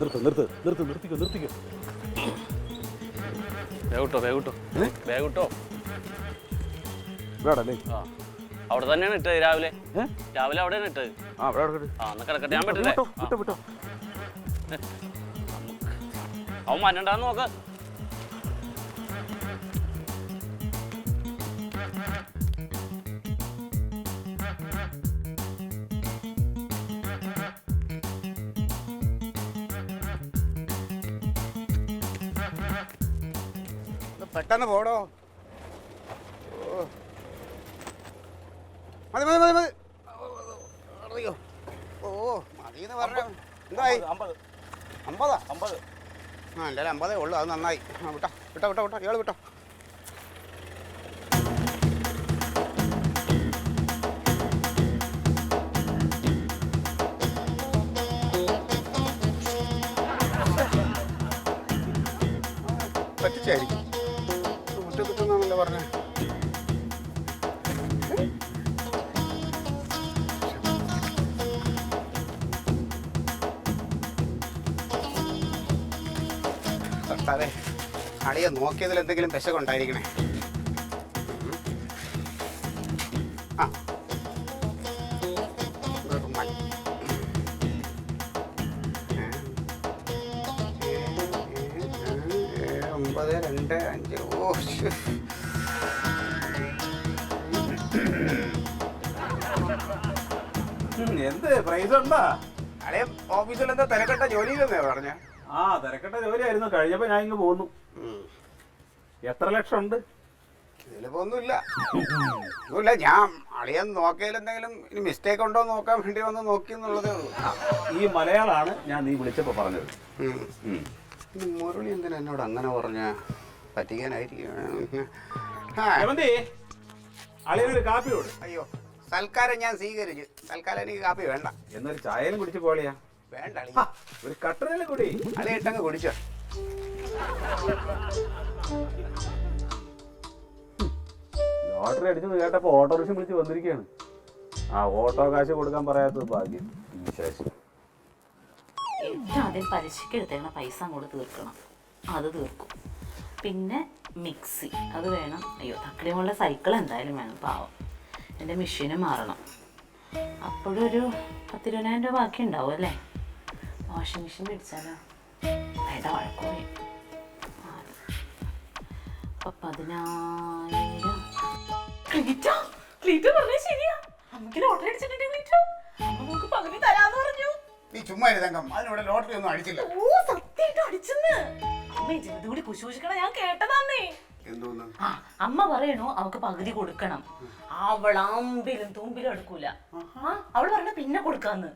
നിർത്തിക്കോ. വേടല്ലേ? അവിടെ തന്നെയാണ് ഇട്ടത് രാവിലെ അവിടെയാണ് ഇട്ടത്. കിടക്കട്ടെ, ഞാൻ പറ്റില്ലേ? അവൻ മന്നണ്ടാന്ന് നോക്ക. പെട്ടെന്ന് പോടോ. മതി. അറിയോ? ഓ മതിന്ന് പറഞ്ഞ എന്തായി? 50. ആ എൻ്റെ 50 ഉള്ളു. അത് നന്നായി. വിട്ടോ ഇയാൾ വിട്ടോ. പറ്റിച്ചായിരിക്കും. വിട്ടെന്നാണല്ലോ പറഞ്ഞേ. അതെ, അളിയെ നോക്കിയതിൽ എന്തെങ്കിലും പെശക ഉണ്ടായിരിക്കണേ. ആ 925. ഓ എന്ത് പ്രൈസ് ഉണ്ടാ? അളിയ ഓഫീസിൽ എന്താ തിരക്കട്ട ജോലിയിലെന്നേ പറഞ്ഞ? തിരക്കട്ട ജോലിയായിരുന്നു. കഴിഞ്ഞപ്പോ ഞാൻ ഇങ്ങ് പോന്നു. എത്ര ലക്ഷം ഉണ്ട്? ഇതിലിപ്പോ ഒന്നുമില്ല. ഞാൻ അളിയൻ നോക്കിയതിൽ എന്തെങ്കിലും ഇനി മിസ്റ്റേക്ക് ഉണ്ടോ നോക്കാൻ വേണ്ടി വന്ന് നോക്കി എന്നുള്ളതേ ഉള്ളൂ. ഈ മലയാളാണ് ഞാൻ നീ വിളിച്ചപ്പോ പറഞ്ഞത്. മുരളി എന്തിനാ എന്നോട് അങ്ങനെ പറഞ്ഞ? പറ്റിക്കാനായിരിക്കും. അളിയനൊരു കാപ്പി കൊടു. അയ്യോ, സൽക്കാരം ഞാൻ സ്വീകരിച്ചു. തൽക്കാലം എനിക്ക് കാപ്പി വേണ്ട. എന്നൊരു ചായയും കുടിച്ചു പോളിയാ? വേണ്ട, ഒരു കട്ടനല്ലേ കൂടി അളിയിട്ടങ്ങ് കുടിച്ചോ. ലോട്ടറി അടിച്ചെന്ന് കേട്ടപ്പോ ഓട്ടോറിക്ഷ വിളിച്ച് വന്നിരിക്കുകയാണ്. ഓട്ടോ കാശ് കൊടുക്കാൻ പറയാത്തത് ഭാഗ്യം. ആദ്യം പലിശക്ക് എടുത്തേക്കണ പൈസ അങ്ങോട്ട് തീർക്കണം. അത് തീർക്കും. പിന്നെ മിക്സി അത് വേണം. അയ്യോ, തക്കടിമുള്ള സൈക്കിൾ എന്തായാലും വേണം. പാവം, എൻ്റെ മെഷീന് മാറണം. അപ്പോഴൊരു 10-20,000 രൂപ ബാക്കി ഉണ്ടാവും അല്ലേ? വാഷിംഗ് മെഷീൻ മേടിച്ചാലോ? വേണ്ട, വഴക്കൂടി. അപ്പൊ 10,000. പറഞ്ഞ ശരിയാ. നമുക്ക് ലോട്ടറി അടിച്ചിട്ടുണ്ടെങ്കിൽ നമുക്ക് പകുതി തരാന്ന് പറഞ്ഞു. നീ ചുമ്മാ അതിനോട് ലോട്ടറി ഒന്നും അടിച്ചില്ല. ഓ സത്യമായിട്ട് അടിച്ചെന്ന് അമ്മ ഇതുകൂടി കുശൂഷിക്കണ ഞാൻ കേട്ടതാന്നേ. അമ്മ പറയണു അവക്ക് പകുതി കൊടുക്കണം. അവൾ അമ്പിലും തുമ്പിലും എടുക്കൂല. അവള് പറഞ്ഞ പിന്നെ കൊടുക്കാന്ന്.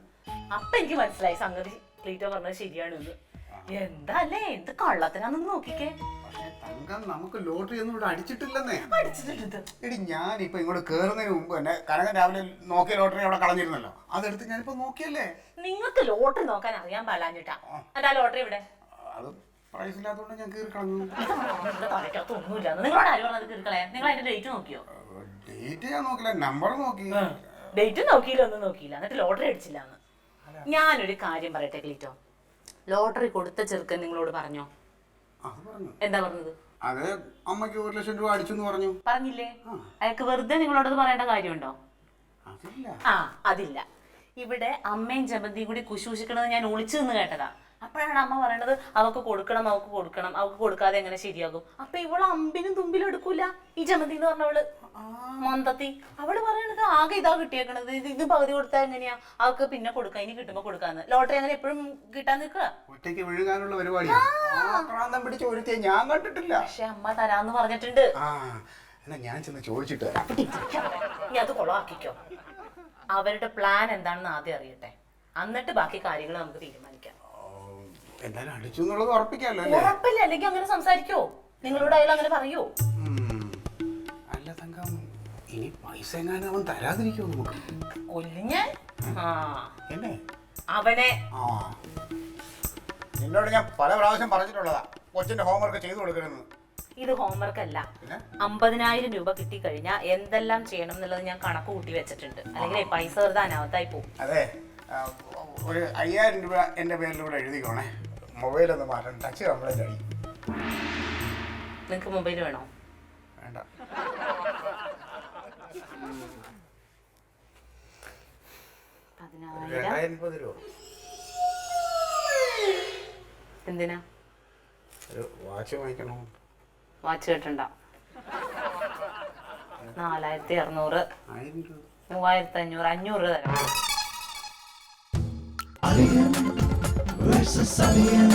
അപ്പൊ എനിക്ക് മനസ്സിലായി സംഗതി ക്ലീറ്റോ പറഞ്ഞത് ശരിയാണെന്ന്. എന്താ അല്ലേ, എന്ത് കള്ളത്തിനാന്ന് നോക്കിക്കേ. നമുക്ക് ലോട്ടറി ഒന്നും ഇവിടെ അടിച്ചിട്ടില്ലെന്നേ. അടിച്ചിട്ടുണ്ട്. എടി, ഞാനിപ്പോ ഇങ്ങോട്ട് കേറുന്നതിന് മുമ്പ് തന്നെ കനകൻ രാവിലെ നോക്കിയ ലോട്ടറി അവിടെ കളഞ്ഞിരുന്നല്ലോ. അതെടുത്ത് ഞാനിപ്പോ നോക്കിയല്ലേ. നിങ്ങൾക്ക് ലോട്ടറി നോക്കാൻ അറിയാൻ പാടില്ലാഞ്ഞിട്ടാ. എന്താ ലോട്ടറി ഇവിടെ? അത് പ്രൈസ് ഇല്ലാത്തതുകൊണ്ട് ഞാൻ കീറി കളഞ്ഞു. ഒന്നുമില്ല. നിങ്ങളോട് ആര് പറഞ്ഞത് കീറി കളയാൻ? നിങ്ങൾ അതിന്റെ ഡേറ്റ് നോക്കിയോ? ഡേറ്റ് ഞാൻ നോക്കില്ല, നമ്പർ നോക്കി. ഡേറ്റ് നോക്കിയില്ല, ഒന്നും നോക്കിയില്ല. എന്നിട്ട് ലോട്ടറി അടിച്ചില്ലാന്ന്. ഞാനൊരു കാര്യം പറയട്ടെ ക്ലീറ്റോ, ലോട്ടറി കൊടുത്ത ചെറുക്കൻ നിങ്ങളോട് പറഞ്ഞോ? എന്താ പറഞ്ഞത്? അത് അമ്മയ്ക്ക് 1 ലക്ഷം രൂപ അടിച്ചു പറഞ്ഞു. പറഞ്ഞില്ലേ? അയാൾക്ക് വെറുതെ നിങ്ങളോടത് പറയേണ്ട കാര്യമുണ്ടോ? അതില്ല. ഇവിടെ അമ്മയും ചമ്മന്തിയും കൂടി കുശൂഷിക്കണത് ഞാൻ ഒളിച്ചു നിന്ന് കേട്ടതാ. അപ്പോഴാണ് അമ്മ പറയണത് അവക്ക് കൊടുക്കണം, അവക്ക് കൊടുക്കാതെ എങ്ങനെ ശരിയാകും. അപ്പൊ ഇവള് അമ്പിനും തുമ്പിലും എടുക്കൂല. ഈ ചമ്മന്തി എന്ന് പറഞ്ഞവള് മൊന്തത്തി. അവള് പറയണത് ആകെ ഇതാ കിട്ടിയേക്കണത്. ഇത് പകുതി കൊടുത്താൽ എങ്ങനെയാ അവക്ക് പിന്നെ കൊടുക്കാം, ഇനി കിട്ടുമ്പോ കൊടുക്കാന്ന്. ലോട്ടറി അങ്ങനെ എപ്പോഴും കിട്ടാൻ നിൽക്കുക. ഒറ്റയ്ക്ക് വിഴുകാനുള്ള പരിപാടിയാ. ഞാൻ കണ്ടിട്ടില്ല. പക്ഷെ അമ്മ തരാന്ന് പറഞ്ഞിട്ടുണ്ട്. ഞാൻ ചെന്ന് ചോദിച്ചിട്ട് നീ അത് കൊളാക്കിക്കോ. അവരുടെ പ്ലാൻ എന്താണെന്ന് ആദ്യം അറിയട്ടെ, എന്നിട്ട് ബാക്കി കാര്യങ്ങൾ നമുക്ക് തീരുമാനിക്കാം. എന്തായാലും അടിച്ചു എന്നുള്ളത് ഉറപ്പിക്കാമല്ലോ. ഉറപ്പില്ല, അല്ലെങ്കിൽ അങ്ങനെ സംസാരിക്കോ? നിങ്ങളോട് അയാൾ അങ്ങനെ പറയോ? അല്ല തങ്കം, ഇനി പൈസ എങ്ങാനും അവൻ തരാതിരിക്കോ? നമുക്ക് കൊല്ലിഞ്ഞാൻ എന്നെ അവനെ. നിന്നോട് ഞാൻ പല പ്രാവശ്യം പറഞ്ഞിട്ടുള്ളതാ കൊച്ചിന്റെ ഹോംവർക്ക് ചെയ്തു കൊടുക്കണമെന്ന്. ഇത് ഹോംവർക്ക് അല്ല. 50,000 രൂപ കിട്ടിക്കഴിഞ്ഞാൽ എന്തെല്ലാം ചെയ്യണം എന്നുള്ളത് ഞാൻ കണക്ക് കൂട്ടി വെച്ചിട്ടുണ്ട്. അല്ലെങ്കിൽ പൈസ വെറുതെ അനാവത്തായി പോകും. അതെ, ഒരു 5,000 രൂപ എന്റെ പേരിലൂടെ എഴുതിക്കോണേ. മൊബൈലൊന്ന് മാറ്റണം, ടച്ച് കംപ്ലൈന്റ് ആയി. നിങ്ങക്ക് മൊബൈൽ വേണോ? വേണ്ട. 10,000 രൂപ. എന്തിനാ? ഒരു വാച്ച് വാങ്ങിക്കണോ? വാച്ച് കിട്ടണ്ട. 4,200, 1000 രൂപ, 3,500, 500 തരാം. Alien versus Alien.